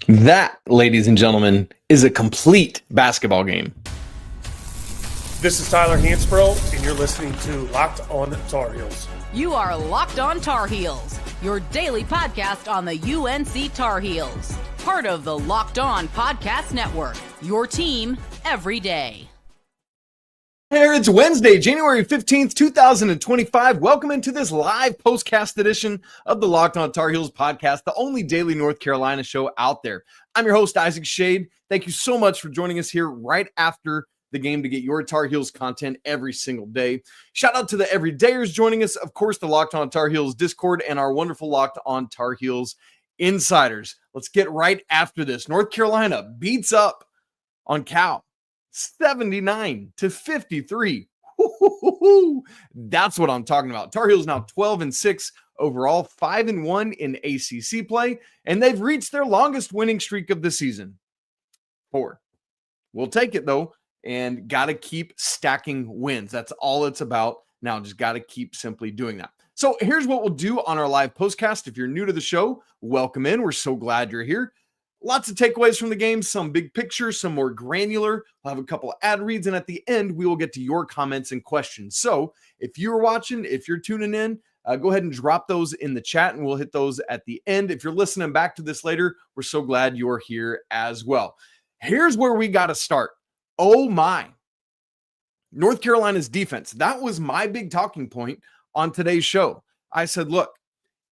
That, ladies and gentlemen, is a complete basketball game. This is Tyler Hansbrough, and you're listening to Locked On Tar Heels. You are Locked On Tar Heels, your daily podcast on the UNC Tar Heels. Part of the Locked On Podcast Network, your team every day. Here, it's Wednesday, January 15th, 2025. Welcome into this live postcast edition of the Locked On Tar Heels podcast, the only daily North Carolina show out there. I'm your host, Isaac Schade. Thank you so much for joining us here right after the game to get your Tar Heels content every single day. Shout out to the everydayers joining us. Of course, the Locked On Tar Heels Discord and our wonderful Locked On Tar Heels insiders. Let's get right after this. North Carolina beats up on Cal 79-53. That's what I'm talking about. Tar Heels now 12-6 overall, 5-1 in ACC play, and they've reached their longest winning streak of the season. 4. We'll take it though, and got to keep stacking wins. That's all it's about now. Just got to keep simply doing that. So here's what we'll do on our live postcast. If you're new to the show, welcome in. We're so glad you're here. Lots of takeaways from the game, some big pictures, some more granular. We'll have a couple of ad reads, and at the end, we will get to your comments and questions. So if you're watching, if you're tuning in, go ahead and drop those in the chat, and we'll hit those at the end. If you're listening back to this later, we're so glad you're here as well. Here's where we got to start. Oh my. North Carolina's defense. That was my big talking point on today's show. I said, look,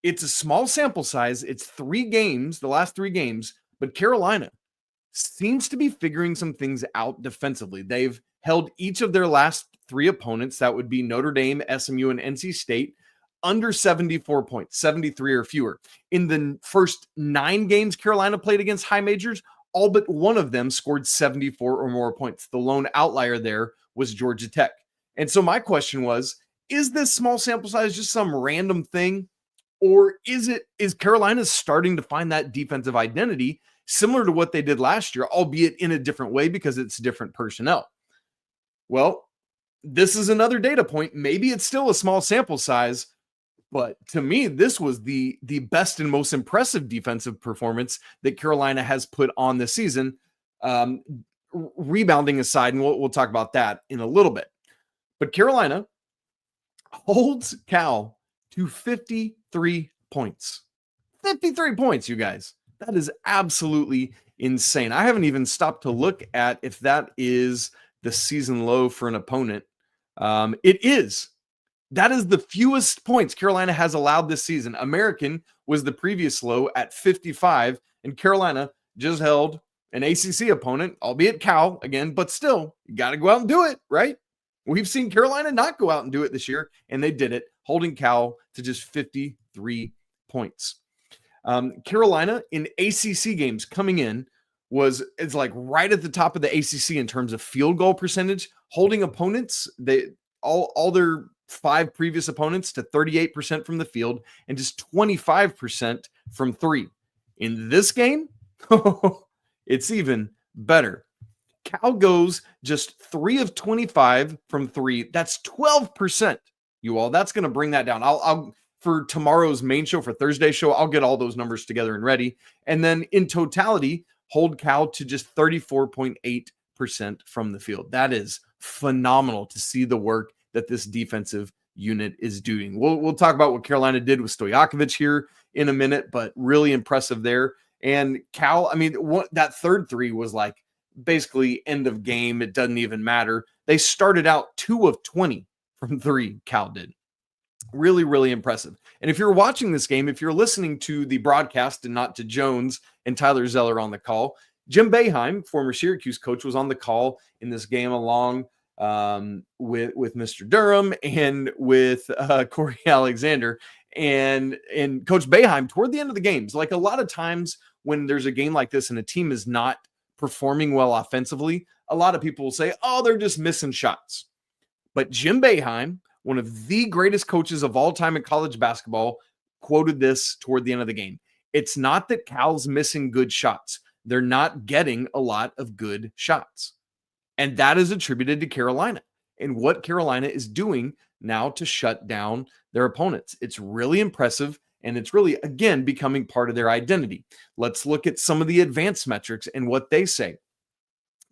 it's a small sample size. It's 3 games, the last 3 games. But Carolina seems to be figuring some things out defensively. They've held each of their last 3 opponents, that would be Notre Dame, SMU, and NC State, under 74 points, 73 or fewer. In the first 9 games Carolina played against high majors, all but one of them scored 74 or more points. The lone outlier there was Georgia Tech. And so my question was, is this small sample size just some random thing? Or is Carolina starting to find that defensive identity similar to what they did last year, albeit in a different way because it's different personnel? Well, this is another data point. Maybe it's still a small sample size, but to me, this was the best and most impressive defensive performance that Carolina has put on this season. Rebounding aside, and we'll talk about that in a little bit. But Carolina holds Cal to 53 points. 53 points, you guys. That is absolutely insane. I haven't even stopped to look at if that is the season low for an opponent. It is. That is the fewest points Carolina has allowed this season. American was the previous low at 55, and Carolina just held an ACC opponent, albeit Cal again, but still, you got to go out and do it, right? We've seen Carolina not go out and do it this year, and they did it, holding Cal to just 53 points. Carolina in ACC games coming in is like right at the top of the ACC in terms of field goal percentage, holding opponents, all their 5 previous opponents to 38% from the field and just 25% from 3. In this game, it's even better. Cal goes just 3 of 25 from 3. That's 12%. You all, that's going to bring that down. I'll for tomorrow's main show, for Thursday's show, I'll get all those numbers together and ready. And then in totality, hold Cal to just 34.8% from the field. That is phenomenal to see the work that this defensive unit is doing. We'll talk about what Carolina did with Stojakovic here in a minute, but really impressive there. And Cal, I mean, that third 3 was like basically end of game. It doesn't even matter. They started out 2 of 20 from 3, Cal did. Really, really impressive. And if you're watching this game, if you're listening to the broadcast and not to Jones and Tyler Zeller on the call, Jim Boeheim, former Syracuse coach, was on the call in this game along with Mr. Durham and with Corey Alexander. And Coach Boeheim, toward the end of the games, like a lot of times when there's a game like this and a team is not performing well offensively, a lot of people will say, oh, they're just missing shots. But Jim Boeheim, one of the greatest coaches of all time in college basketball, quoted this toward the end of the game. It's not that Cal's missing good shots. They're not getting a lot of good shots. And that is attributed to Carolina and what Carolina is doing now to shut down their opponents. It's really impressive. And it's really, again, becoming part of their identity. Let's look at some of the advanced metrics and what they say.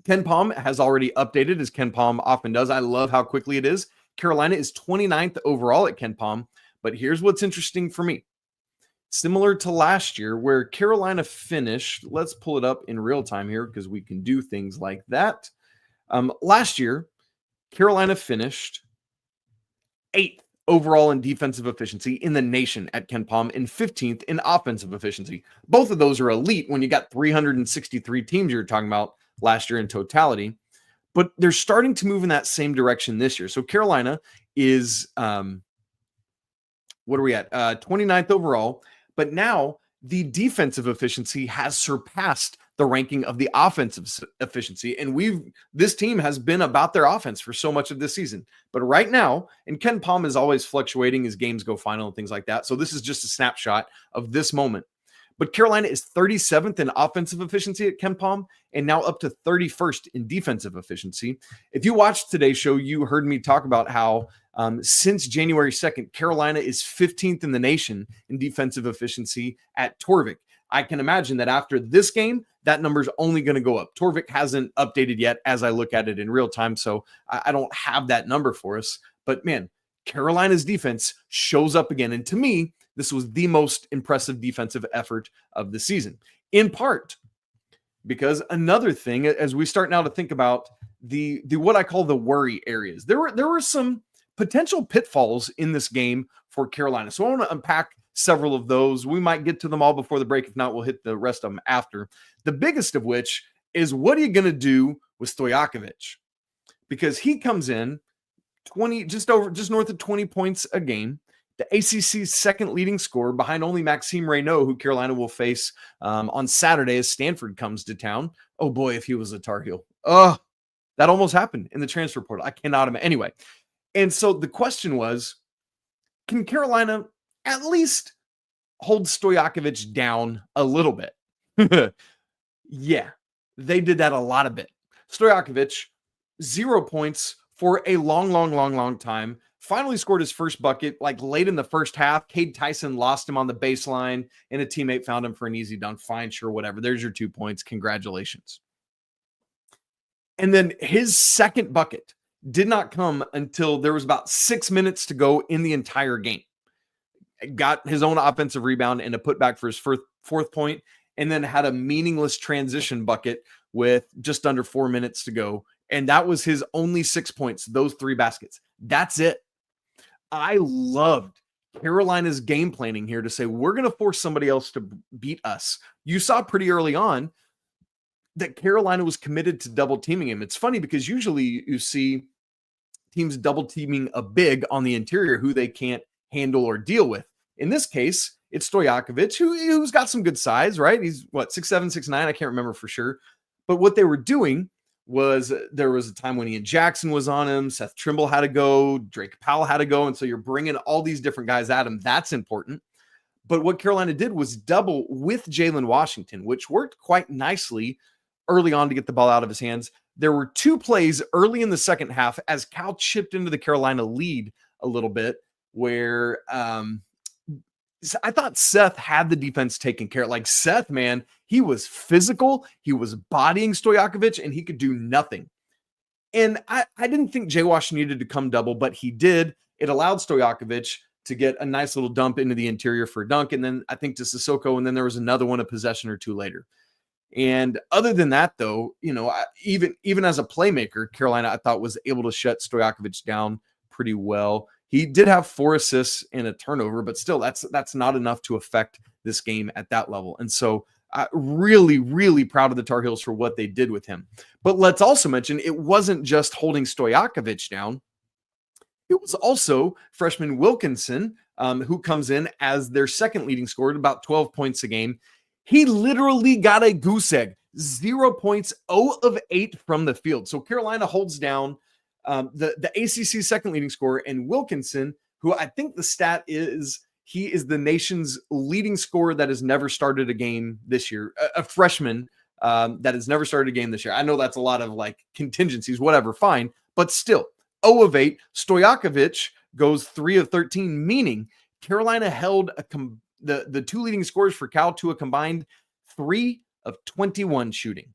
Ken Palm has already updated, as Ken Palm often does. I love how quickly it is. Carolina is 29th overall at Ken Palm. But here's what's interesting for me. Similar to last year, where Carolina finished, let's pull it up in real time here because we can do things like that. Last year, Carolina finished 8th overall in defensive efficiency in the nation at Ken Palm and 15th in offensive efficiency. Both of those are elite when you got 363 teams you're talking about last year in totality. But they're starting to move in that same direction this year. So Carolina is, what are we at? 29th overall. But now the defensive efficiency has surpassed the ranking of the offensive efficiency. And this team has been about their offense for so much of this season. But right now, and Ken Palm is always fluctuating as games go final and things like that. So this is just a snapshot of this moment. But Carolina is 37th in offensive efficiency at Ken Palm and now up to 31st in defensive efficiency. If you watched today's show, you heard me talk about how since January 2nd, Carolina is 15th in the nation in defensive efficiency at Torvik. I can imagine that after this game, that number is only going to go up. Torvik hasn't updated yet as I look at it in real time, so I don't have that number for us. But man, Carolina's defense shows up again. And to me, this was the most impressive defensive effort of the season, in part because another thing, as we start now to think about the what I call the worry areas, there were some potential pitfalls in this game for Carolina. So I want to unpack several of those. We might get to them all before the break. If not, we'll hit the rest of them after. The biggest of which is, what are you going to do with Stojakovic? Because he comes in just north of 20 points a game. The ACC's second leading scorer, behind only Maxime Reynaud, who Carolina will face on Saturday as Stanford comes to town. Oh boy, if he was a Tar Heel. Oh, that almost happened in the transfer portal. I cannot imagine. Anyway, and so the question was, can Carolina at least hold Stojakovic down a little bit? Yeah, they did that a lot of bit. Stojakovic, 0 points for a long time. Finally scored his first bucket like late in the first half. Cade Tyson lost him on the baseline, and a teammate found him for an easy dunk. Fine, sure, whatever. There's your 2 points. Congratulations. And then his second bucket did not come until there was about 6 minutes to go in the entire game. Got his own offensive rebound and a putback for his fourth point, and then had a meaningless transition bucket with just under 4 minutes to go. And that was his only 6 points, those 3 baskets. That's it. I loved Carolina's game planning here to say, we're going to force somebody else to beat us. You saw pretty early on that Carolina was committed to double teaming him. It's funny because usually you see teams double teaming a big on the interior who they can't handle or deal with. In this case, it's Stojakovic, who's got some good size, right? He's 6'7", 6'9", I can't remember for sure. But what they were doing was, there was a time when Ian Jackson was on him, Seth Trimble had to go, Drake Powell had to go, and so you're bringing all these different guys at him. That's important. But what Carolina did was double with Jalen Washington, which worked quite nicely early on to get the ball out of his hands. There were 2 plays early in the second half as Cal chipped into the Carolina lead a little bit, where I thought Seth had the defense taken care of. Like Seth, man, he was physical. He was bodying Stojakovic, and he could do nothing. And I didn't think Jay Wash needed to come double, but he did. It allowed Stojakovic to get a nice little dump into the interior for a dunk, and then I think to Sissoko, and then there was another one, a possession or 2 later. And other than that, though, even as a playmaker, Carolina, I thought, was able to shut Stojakovic down pretty well. He did have 4 assists and a turnover, but still, that's not enough to affect this game at that level. And so really proud of the Tar Heels for what they did with him. But let's also mention, it wasn't just holding Stojakovic down. It was also freshman Wilkinson, who comes in as their second leading scorer at about 12 points a game. He literally got a goose egg, 0 points, 0 of 8 from the field. So Carolina holds down the ACC second leading scorer, and Wilkinson, who I think the stat is, he is the nation's leading scorer that has never started a game this year, a freshman that has never started a game this year. I know that's a lot of like contingencies, whatever, fine, but still 0 of 8. Stojakovic goes 3 of 13, meaning Carolina held The two leading scorers for Cal to a combined 3 of 21 shooting.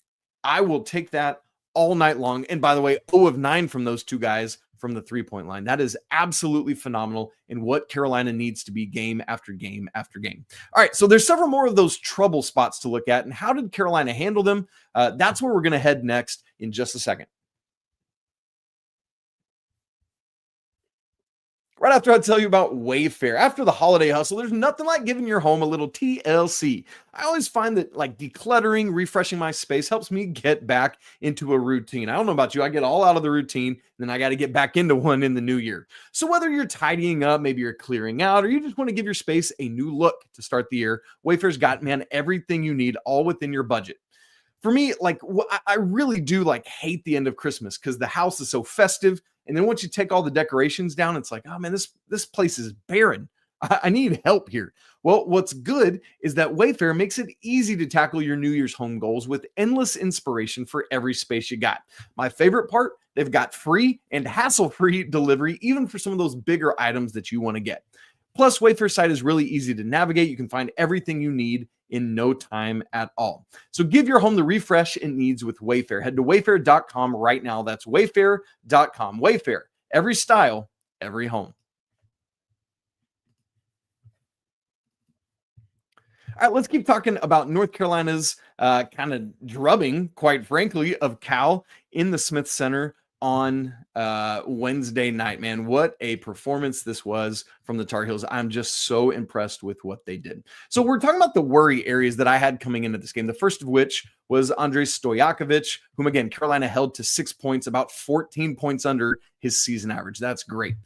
I will take that all night long. And by the way, 0 of 9 from those two guys from the three-point line. That is absolutely phenomenal in what Carolina needs to be game after game after game. All right, so there's several more of those trouble spots to look at. And how did Carolina handle them? That's where we're going to head next in just a second. Right after I tell you about Wayfair. After the holiday hustle, there's nothing like giving your home a little TLC. I always find that like decluttering, refreshing my space helps me get back into a routine. I don't know about you. I get all out of the routine, and then I got to get back into one in the new year. So whether you're tidying up, maybe you're clearing out, or you just want to give your space a new look to start the year, Wayfair's got, man, everything you need all within your budget. For me, like I really do like hate the end of Christmas because the house is so festive. And then once you take all the decorations down, it's like, oh man, this place is barren. I need help here. Well, what's good is that Wayfair makes it easy to tackle your New Year's home goals with endless inspiration for every space you got. My favorite part, they've got free and hassle-free delivery, even for some of those bigger items that you want to get. Plus, Wayfair's site is really easy to navigate. You can find everything you need in no time at all. So give your home the refresh it needs with Wayfair. Head to wayfair.com right now. That's wayfair.com. Wayfair, every style, every home. All right, let's keep talking about North Carolina's kind of drubbing, quite frankly, of Cal in the Smith Center on Wednesday night. Man, what a performance this was from the Tar Heels. I'm just so impressed with what they did. So we're talking about the worry areas that I had coming into this game, the first of which was Andrej Stojakovic, whom, again, Carolina held to 6 points, about 14 points under his season average. That's great.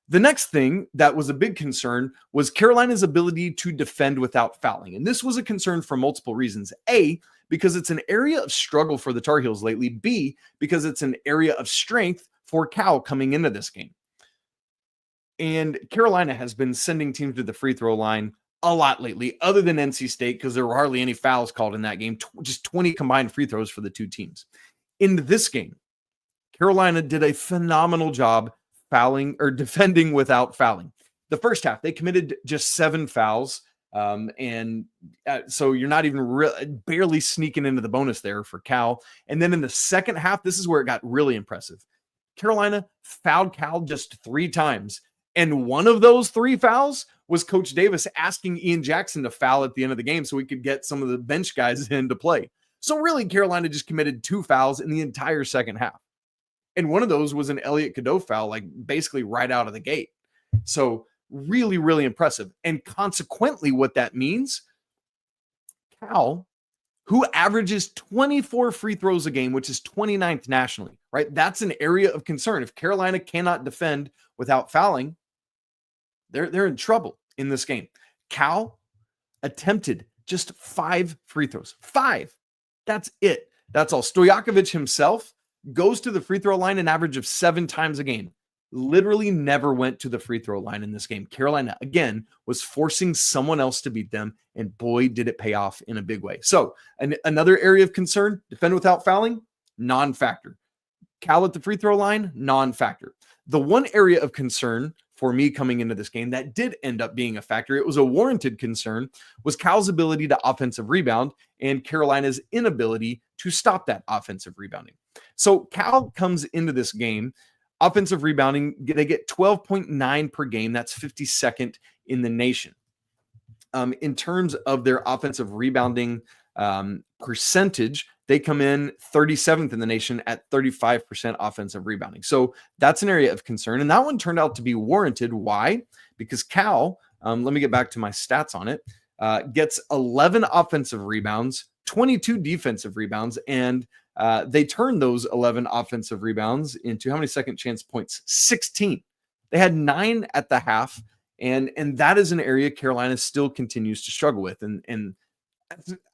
The next thing that was a big concern was Carolina's ability to defend without fouling. And this was a concern for multiple reasons. A, because it's an area of struggle for the Tar Heels lately. B, because it's an area of strength for Cal coming into this game. And Carolina has been sending teams to the free throw line a lot lately, other than NC State, because there were hardly any fouls called in that game, just 20 combined free throws for the two teams. In this game, Carolina did a phenomenal job fouling or defending without fouling. The first half, they committed just 7 fouls. So you're not even barely sneaking into the bonus there for Cal. And then in the second half, this is where it got really impressive. Carolina fouled Cal just 3 times. And one of those 3 fouls was Coach Davis asking Ian Jackson to foul at the end of the game so we could get some of the bench guys into play. So really, Carolina just committed 2 fouls in the entire second half. And one of those was an Elliot Cadeau foul, like basically right out of the gate. So really, really impressive. And consequently, what that means, Cal, who averages 24 free throws a game, which is 29th nationally, right? That's an area of concern. If Carolina cannot defend without fouling, they're in trouble in this game. Cal attempted just 5 free throws. 5. That's it. That's all. Stojakovic himself goes to the free throw line an average of 7 times a game. Literally never went to the free throw line in this game. Carolina, again, was forcing someone else to beat them, and boy, did it pay off in a big way. So another area of concern, defend without fouling, non-factor. Cal at the free throw line, non-factor. The one area of concern for me coming into this game that did end up being a factor, it was a warranted concern, was Cal's ability to offensive rebound and Carolina's inability to stop that offensive rebounding. So Cal comes into this game, offensive rebounding, they get 12.9 per game. That's 52nd in the nation. In terms of their offensive rebounding percentage, they come in 37th in the nation at 35% offensive rebounding. So that's an area of concern. And that one turned out to be warranted. Why? Because Cal, let me get back to my stats on it, gets 11 offensive rebounds, 22 defensive rebounds, and they turned those 11 offensive rebounds into how many second chance points? 16. They had 9 at the half, and that is an area Carolina still continues to struggle with. And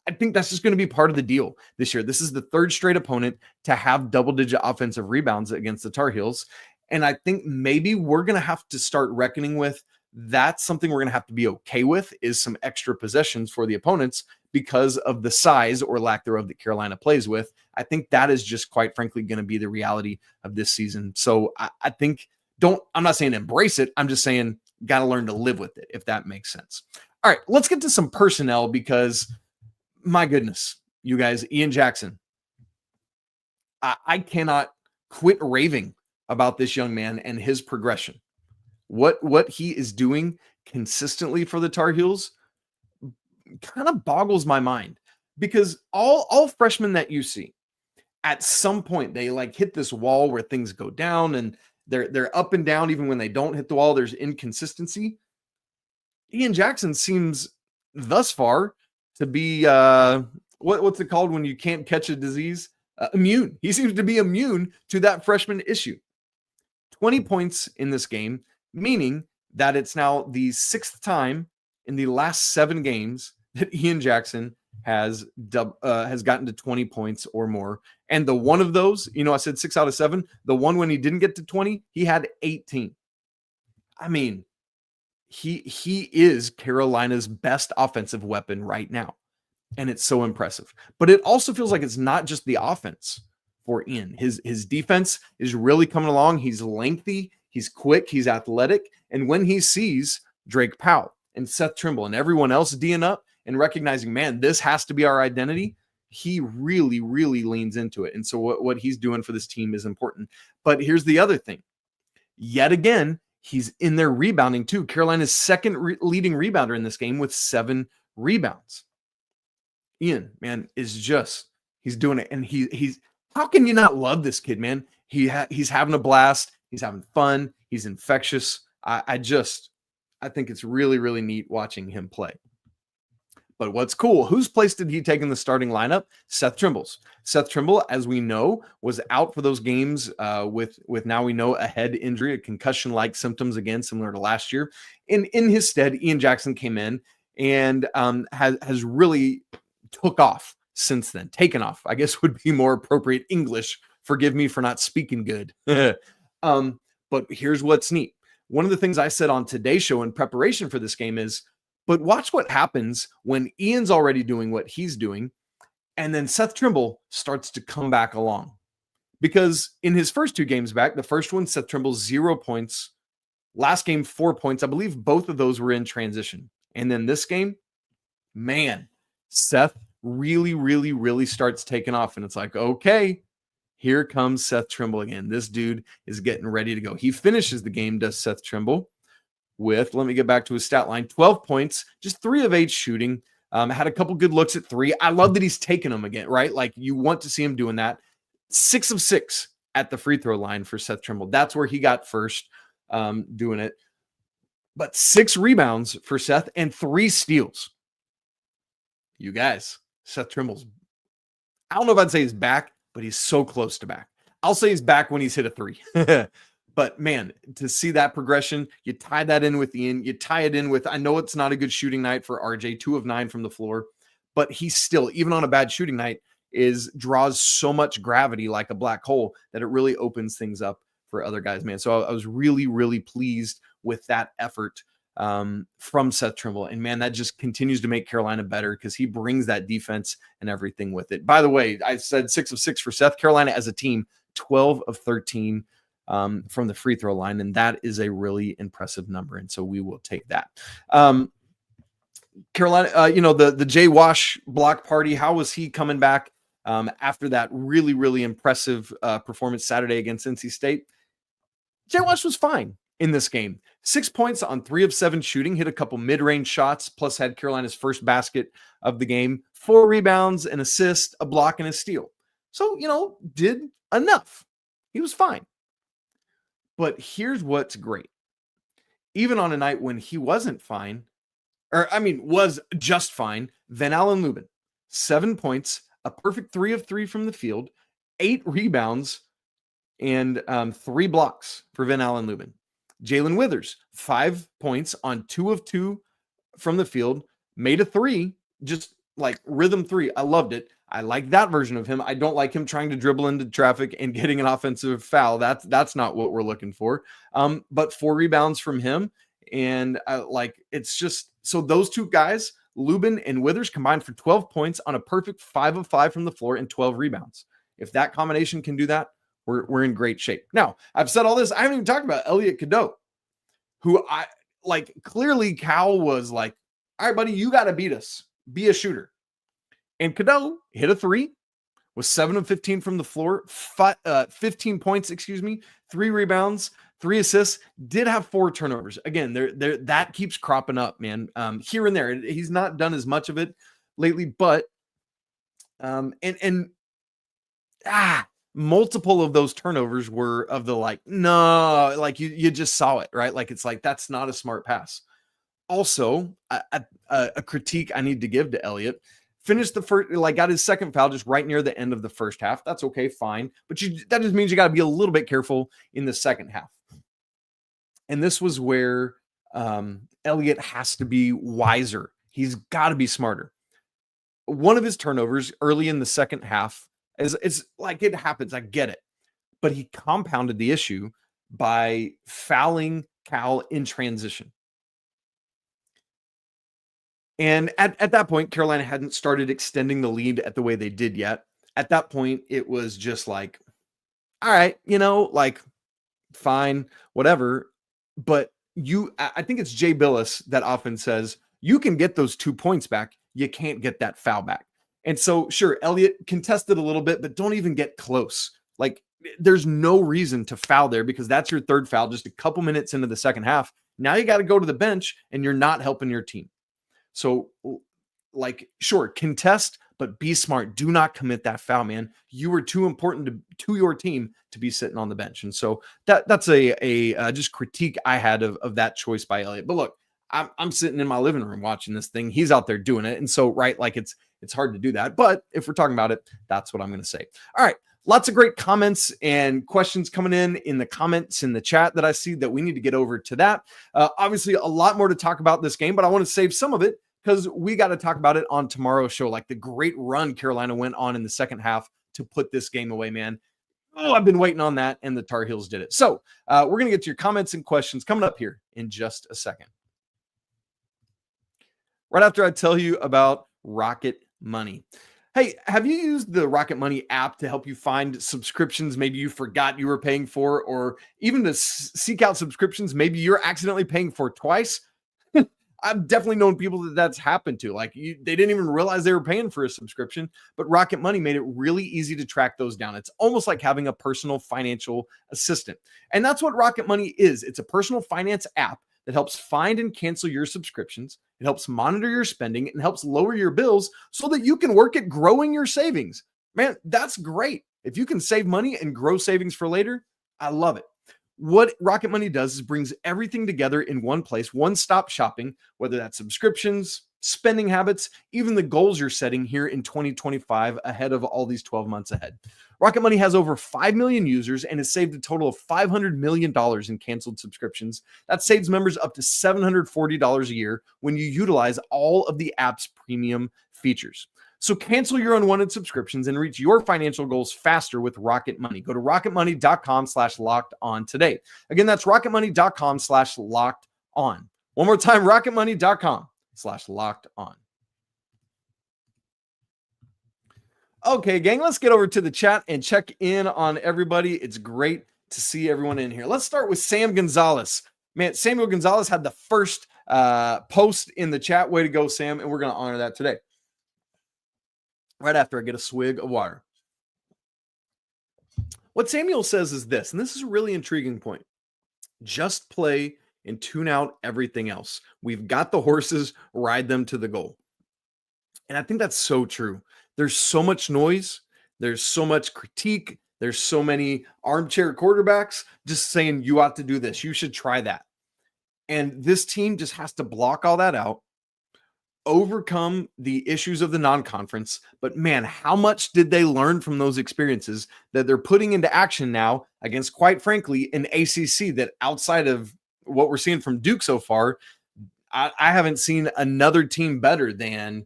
I think that's just going to be part of the deal this year. This is the 3rd straight opponent to have double-digit offensive rebounds against the Tar Heels. And I think maybe we're going to have to start reckoning with that's something we're going to have to be okay with, is some extra possessions for the opponents because of the size or lack thereof that Carolina plays with. I think that is just quite frankly going to be the reality of this season. So I think I'm not saying embrace it. I'm just saying got to learn to live with it, if that makes sense. All right, let's get to some personnel because, my goodness, you guys, Ian Jackson, I cannot quit raving about this young man and his progression. What he is doing consistently for the Tar Heels kind of boggles my mind, because all freshmen that you see, at some point they like hit this wall where things go down, and they're up and down. Even when they don't hit the wall, there's inconsistency. Ian Jackson seems thus far to be what's it called when you can't catch a disease? Immune. He seems to be immune to that freshman issue. 20 points in this game, meaning that it's now the 6th time in the last 7 games that Ian Jackson has gotten to 20 points or more. And the one of those, I said 6 out of 7. The one when he didn't get to 20, he had 18. I mean, he is Carolina's best offensive weapon right now. And it's so impressive. But it also feels like it's not just the offense for Ian. His defense is really coming along. He's lengthy, he's quick, he's athletic. And when he sees Drake Powell and Seth Trimble and everyone else D'ing up and recognizing, man, this has to be our identity, he really, really leans into it. And so what he's doing for this team is important. But here's the other thing. Yet again, he's in there rebounding too. Carolina's second leading rebounder in this game with 7 rebounds. Ian, man, he's doing it. And he's how can you not love this kid, man? He's having a blast. He's having fun. He's infectious. I think it's really, really neat watching him play. But what's cool, whose place did he take in the starting lineup? Seth Trimble's. Seth Trimble, as we know, was out for those games with now we know a head injury, a concussion-like symptoms, again, similar to last year. In his stead, Ian Jackson came in and has really took off since then. Taken off, I guess, would be more appropriate English. Forgive me for not speaking good. But here's what's neat. One of the things I said on today's show in preparation for this game is, but watch what happens when Ian's already doing what he's doing, and then Seth Trimble starts to come back along. Because in his first 2 games back, the first one, Seth Trimble, 0 points. Last game, 4 points. I believe both of those were in transition. And then this game, man, Seth really, really, really starts taking off. And it's like, okay, here comes Seth Trimble again. This dude is getting ready to go. He finishes the game, does Seth Trimble, with, let me get back to his stat line, 12 points, just 3 of 8 shooting. Had a couple good looks at 3. I love that he's taking them again, right? Like, you want to see him doing that. 6 of 6 at the free throw line for Seth Trimble. That's where he got first doing it. But 6 rebounds for Seth and 3 steals. You guys, Seth Trimble's, I don't know if I'd say he's back, but he's so close to back. I'll say he's back when he's hit a 3. But man, to see that progression, you tie that in with Ian, you tie it in with, I know it's not a good shooting night for RJ, 2 of 9 from the floor, but he still, even on a bad shooting night, draws so much gravity like a black hole that it really opens things up for other guys, man. So I was really, really pleased with that effort from Seth Trimble. And man, that just continues to make Carolina better because he brings that defense and everything with it. By the way, I said 6 of 6 for Seth. Carolina as a team, 12 of 13 from the free throw line. And that is a really impressive number. And so we will take that. Carolina, the Jay Wash block party, how was he coming back after that really, really impressive performance Saturday against NC State? Jay Wash was fine in this game. 6 points on 3 of 7 shooting, hit a couple mid-range shots, plus had Carolina's first basket of the game, 4 rebounds, an assist, a block, and a steal. So, did enough. He was fine. But here's what's great. Even on a night when he wasn't fine, was just fine, Van Allen Lubin, 7 points, a perfect 3 of 3 from the field, 8 rebounds, and 3 blocks for Van Allen Lubin. Jalen Withers, 5 points on 2 of 2 from the field, made a 3, just like rhythm 3. I loved it. I like that version of him. I don't like him trying to dribble into traffic and getting an offensive foul. That's not what we're looking for. But 4 rebounds from him. And it's just, so those 2 guys, Lubin and Withers, combined for 12 points on a perfect 5 of 5 from the floor and 12 rebounds. If that combination can do that, we're in great shape. Now, I've said all this. I haven't even talked about Elliot Cadeau, who like clearly Cal was like, all right, buddy, you got to beat us. Be a shooter. And Cadeau hit a 3, was 7 of 15 from the floor, 15 points, 3 rebounds, 3 assists, did have 4 turnovers. Again, that keeps cropping up, man. Here and there. He's not done as much of it lately, but multiple of those turnovers were of the like, no, like you just saw it, right? Like, it's like, that's not a smart pass. Also, a critique I need to give to Elliott. Finished the first, like got his second foul just right near the end of the first half. That's okay, fine. But that just means you got to be a little bit careful in the second half. And this was where Elliott has to be wiser. He's got to be smarter. One of his turnovers early in the second half, it's like it happens. I get it. But he compounded the issue by fouling Cal in transition. And at that point, Carolina hadn't started extending the lead at the way they did yet. At that point, it was just like, all right, like, fine, whatever. But I think it's Jay Billis that often says, you can get those 2 points back. You can't get that foul back. And so, sure, Elliott contested a little bit, but don't even get close. Like, there's no reason to foul there because that's your third foul just a couple minutes into the second half. Now you got to go to the bench and you're not helping your team. So, like, sure, contest, but be smart. Do not commit that foul, man. You were too important to your team to be sitting on the bench. And so that's a just critique I had of that choice by Elliott. But look, I'm sitting in my living room watching this thing. He's out there doing it. And so, right, like it's hard to do that. But if we're talking about it, that's what I'm going to say. All right. Lots of great comments and questions coming in the comments in the chat that I see that we need to get over to that. Obviously, a lot more to talk about this game, but I want to save some of it because we got to talk about it on tomorrow's show, like the great run Carolina went on in the second half to put this game away, man. Oh, I've been waiting on that, and the Tar Heels did it. So we're going to get to your comments and questions coming up here in just a second. Right after I tell you about Rocket Money. Hey, have you used the Rocket Money app to help you find subscriptions maybe you forgot you were paying for, or even to seek out subscriptions maybe you're accidentally paying for twice? I've definitely known people that's happened to. Like, they didn't even realize they were paying for a subscription, but Rocket Money made it really easy to track those down. It's almost like having a personal financial assistant. And that's what Rocket Money is. It's a personal finance app that helps find and cancel your subscriptions. It helps monitor your spending and helps lower your bills so that you can work at growing your savings. Man, that's great. If you can save money and grow savings for later, I love it. What Rocket Money does is brings everything together in one place, one-stop shopping, whether that's subscriptions, spending habits, even the goals you're setting here in 2025 ahead of all these 12 months ahead. Rocket Money has over 5 million users and has saved a total of $500 million in canceled subscriptions. That saves members up to $740 a year when you utilize all of the app's premium features. So cancel your unwanted subscriptions and reach your financial goals faster with Rocket Money. Go to rocketmoney.com/locked-on today. Again, that's rocketmoney.com/locked-on. One more time, rocketmoney.com/locked-on. Okay, gang, let's get over to the chat and check in on everybody. It's great to see everyone in here. Let's start with Sam Gonzalez. Man, Samuel Gonzalez had the first post in the chat. Way to go, Sam, and we're going to honor that today. Right after I get a swig of water. What Samuel says is this, and this is a really intriguing point. Just play and tune out everything else. We've got the horses, ride them to the goal. And I think that's so true. There's so much noise. There's so much critique. There's so many armchair quarterbacks just saying you ought to do this. You should try that. And this team just has to block all that out, overcome the issues of the non-conference. But man, how much did they learn from those experiences that they're putting into action now against, quite frankly, an ACC that outside of what we're seeing from Duke so far, I haven't seen another team better than,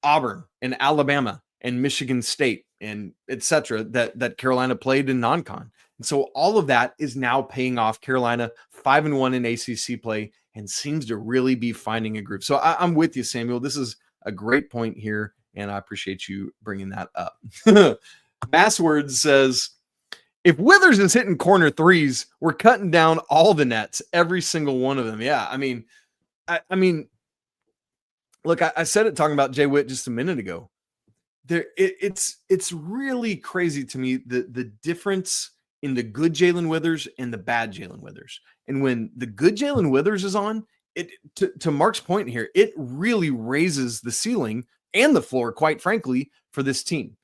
Auburn and Alabama and Michigan State and et cetera that Carolina played in non-con. And so all of that is now paying off. Carolina 5-1 in ACC play and seems to really be finding a groove. So I'm with you, Samuel. This is a great point here, and I appreciate you bringing that up. Masswords says, If Withers is hitting corner threes, we're cutting down all the nets, every single one of them. Yeah, I mean, look, I said it talking about Jay Witt just a minute ago. It's really crazy to me the difference in the good Jalen Withers and the bad Jalen Withers. And when the good Jalen Withers is on, it to Mark's point here, it really raises the ceiling and the floor, quite frankly, for this team.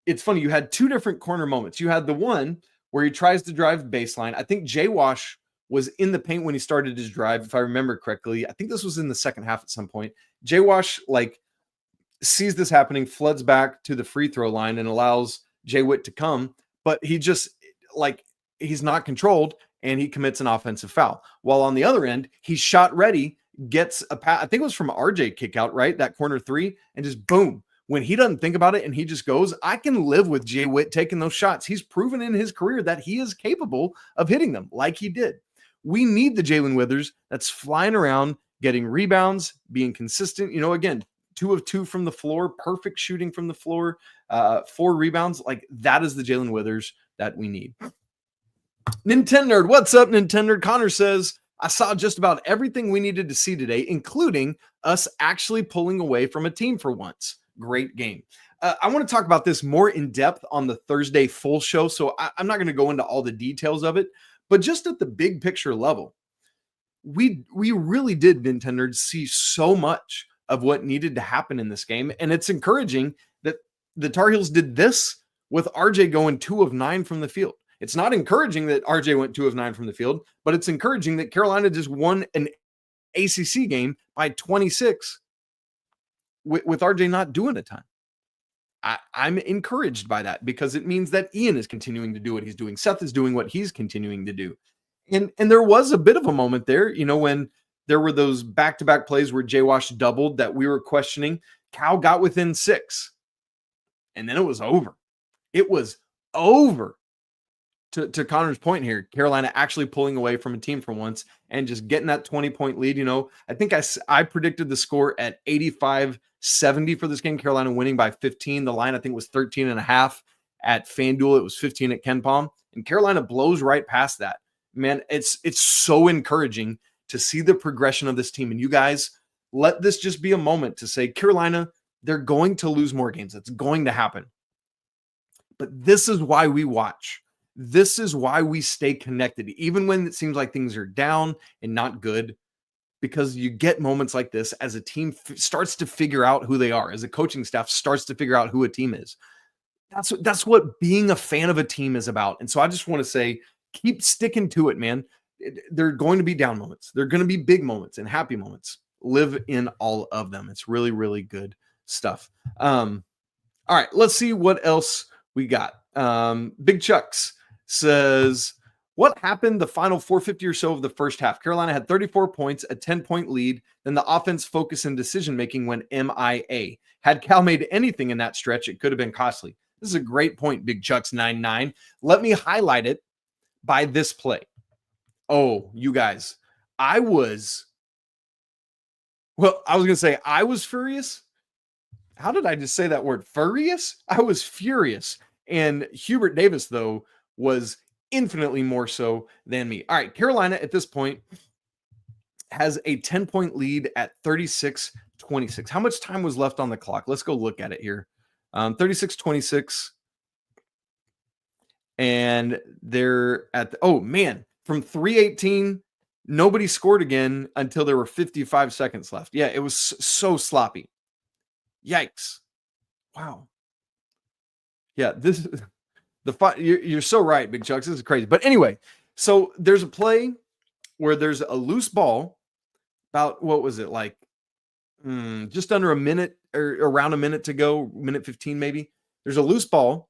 It's funny, you had two different corner moments. You had the one where he tries to drive baseline. I think Jay Wash was in the paint when he started his drive, if I remember correctly. I think this was in the second half at some point. Jay Wash sees this happening, floods back to the free throw line and allows Jay Witt to come, but he just he's not controlled and he commits an offensive foul. While on the other end, he's shot ready, gets a pass. I think it was from RJ kick out, right? That corner three, and just boom. When he doesn't think about it and he just goes, I can live with Jay Witt taking those shots. He's proven in his career that he is capable of hitting them like he did. We need the Jalen Withers that's flying around, getting rebounds, being consistent. Again, 2 of 2 from the floor, perfect shooting from the floor, 4 rebounds. That is the Jalen Withers that we need. Nintendo Nerd, what's up, Nintendo Nerd? Connor says, I saw just about everything we needed to see today, including us actually pulling away from a team for once. Great game. I want to talk about this more in depth on the Thursday full show, so I'm not going to go into all the details of it, but just at the big picture level, we really did, Nintendo, see so much of what needed to happen in this game, and it's encouraging that the Tar Heels did this with RJ going 2 of 9 from the field. It's not encouraging that RJ went 2 of 9 from the field, but it's encouraging that Carolina just won an ACC game by 26 with RJ not doing a ton. I'm encouraged by that because it means that Ian is continuing to do what he's doing. Seth is doing what he's continuing to do. And there was a bit of a moment there, when there were those back-to-back plays where Jay Wash doubled that we were questioning. Cal got within 6. And then it was over. It was over. To Connor's point here, Carolina actually pulling away from a team for once and just getting that 20-point lead. I think I predicted the score at 85-70 for this game. Carolina winning by 15. The line, I think, was 13.5 at FanDuel. It was 15 at KenPom. And Carolina blows right past that. Man, it's so encouraging to see the progression of this team. And you guys, let this just be a moment to say, Carolina, they're going to lose more games. It's going to happen. But this is why we watch. This is why we stay connected, even when it seems like things are down and not good, because you get moments like this as a team starts to figure out who they are, as a coaching staff starts to figure out who a team is. That's what being a fan of a team is about. And so I just want to say, keep sticking to it, man. There are going to be down moments. There are going to be big moments and happy moments. Live in all of them. It's really, really good stuff. All right, let's see what else we got. Big Chucks says, what happened the final 450 or so of the first half? Carolina had 34 points, a 10-point lead. Then the offense focus and decision-making went MIA. Had Cal made anything in that stretch, it could have been costly. This is a great point, Big Chucks 99. Let me highlight it by this play. Oh, you guys, I was going to say I was furious. How did I just say that word? Furious? I was furious. And Hubert Davis, though, was infinitely more so than me. All right, Carolina at this point has a 10-point lead at 36-26. How much time was left on the clock? Let's go look at it here. 36-26. And they're at from 3:18, nobody scored again until there were 55 seconds left. Yeah, it was so sloppy. Yikes. Wow. Yeah, this is you're so right, Big Chucks. This is crazy. But anyway, so there's a play where there's a loose ball about, what was it, just under a minute or around a minute to go, minute 15 maybe. There's a loose ball.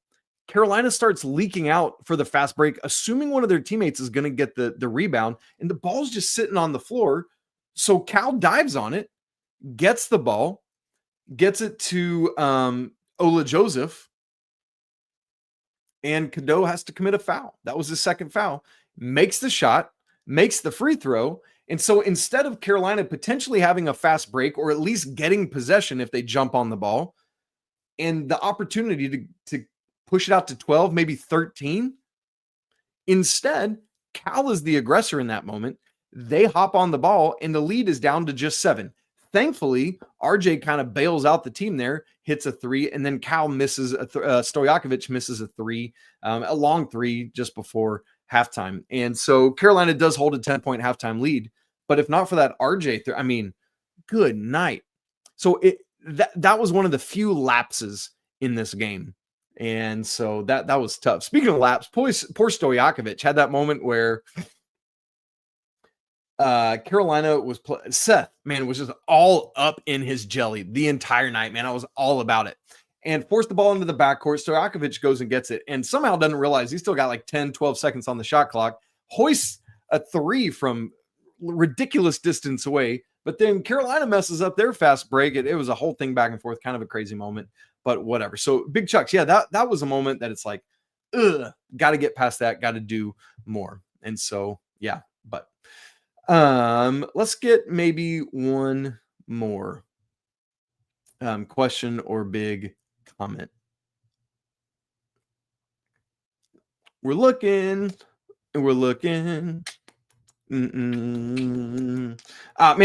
Carolina starts leaking out for the fast break, assuming one of their teammates is going to get the rebound, and the ball's just sitting on the floor. So Cal dives on it, gets the ball, gets it to Ola Joseph, and Cadeau has to commit a foul. That was his second foul. Makes the shot, makes the free throw. And so instead of Carolina potentially having a fast break or at least getting possession if they jump on the ball and the opportunity to push it out to 12, maybe 13, Instead, Cal is the aggressor in that moment. They hop on the ball, and the lead is down to just 7. Thankfully, RJ kind of bails out the team there, hits a 3, and then Cal misses Stojakovic misses a 3, a long 3 just before halftime. And so Carolina does hold a 10-point halftime lead. But if not for that RJ, I mean, good night. So that was one of the few lapses in this game. And so that was tough. Speaking of laps, poor Stojakovic had that moment where Carolina was Seth, man, was just all up in his jelly the entire night, man. I was all about it. And forced the ball into the backcourt. Stojakovic goes and gets it and somehow doesn't realize he's still got like 10, 12 seconds on the shot clock. Hoists a 3 from ridiculous distance away. But then Carolina messes up their fast break. It was a whole thing back and forth, kind of a crazy moment, but whatever. So Big Chucks, yeah, that was a moment that it's like, got to get past that, got to do more. And so, yeah, but let's get maybe one more question or big comment. We're looking and we're looking. Man,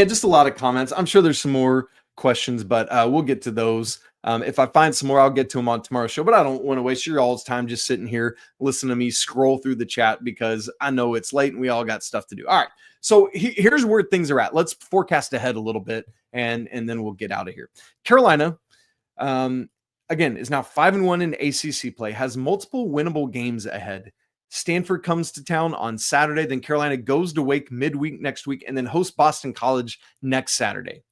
just a lot of comments. I'm sure there's some more questions, but we'll get to those. If I find some more, I'll get to them on tomorrow's show, but I don't want to waste your all's time just sitting here, listen to me scroll through the chat because I know it's late and we all got stuff to do. All right. So here's where things are at. Let's forecast ahead a little bit and then we'll get out of here. Carolina, again, is now 5-1 in ACC play, has multiple winnable games ahead. Stanford comes to town on Saturday. Then Carolina goes to Wake midweek next week and then hosts Boston College next Saturday.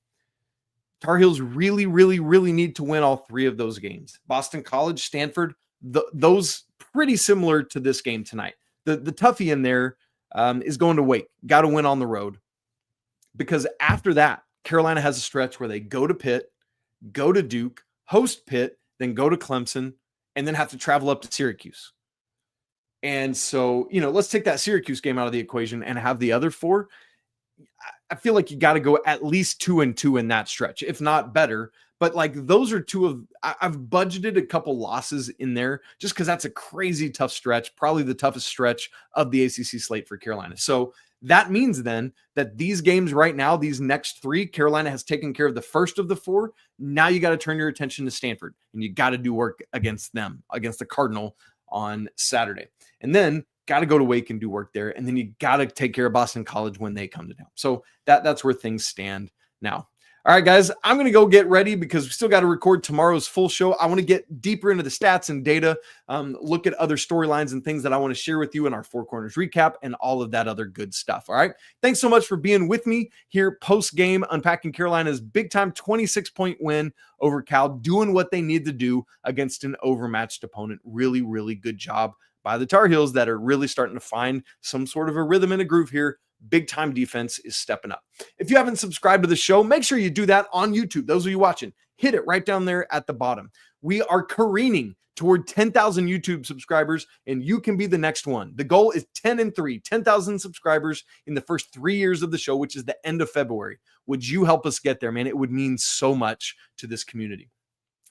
Tar Heels really, really, really need to win all 3 of those games. Boston College, Stanford, those pretty similar to this game tonight. The toughie in there is going to Wake. Got to win on the road. Because after that, Carolina has a stretch where they go to Pitt, go to Duke, host Pitt, then go to Clemson, and then have to travel up to Syracuse. And so, let's take that Syracuse game out of the equation and have the other 4. I feel like you got to go at least 2-2 in that stretch, if not better. But like those are 2 of, I've budgeted a couple losses in there just because that's a crazy tough stretch, probably the toughest stretch of the ACC slate for Carolina. So that means then that these games right now, these next 3, Carolina has taken care of the first of the 4. Now you got to turn your attention to Stanford and you got to do work against them, against the Cardinal on Saturday. And then got to go to Wake and do work there. And then you got to take care of Boston College when they come to town. So that's where things stand now. All right, guys, I'm going to go get ready because we still got to record tomorrow's full show. I want to get deeper into the stats and data, look at other storylines and things that I want to share with you in our 4 Corners recap and all of that other good stuff. All right. Thanks so much for being with me here post-game, unpacking Carolina's big-time 26-point win over Cal, doing what they need to do against an overmatched opponent. Really, really good job by the Tar Heels that are really starting to find some sort of a rhythm and a groove here. Big time defense is stepping up. If you haven't subscribed to the show, make sure you do that on YouTube. Those of you watching, hit it right down there at the bottom. We are careening toward 10,000 YouTube subscribers, and you can be the next one. The goal is 10 and 3, 10,000 subscribers in the first 3 years of the show, which is the end of February. Would you help us get there, man? It would mean so much to this community.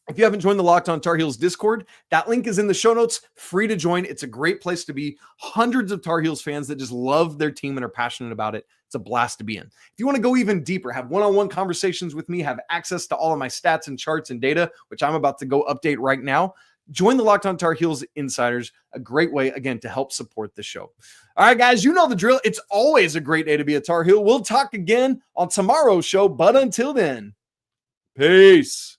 If you haven't joined the Locked On Tar Heels Discord, that link is in the show notes. Free to join. It's a great place to be. Hundreds of Tar Heels fans that just love their team and are passionate about it. It's a blast to be in. If you want to go even deeper, have one-on-one conversations with me, have access to all of my stats and charts and data, which I'm about to go update right now, join the Locked On Tar Heels Insiders. A great way, again, to help support the show. All right, guys, you know the drill. It's always a great day to be a Tar Heel. We'll talk again on tomorrow's show, but until then, peace.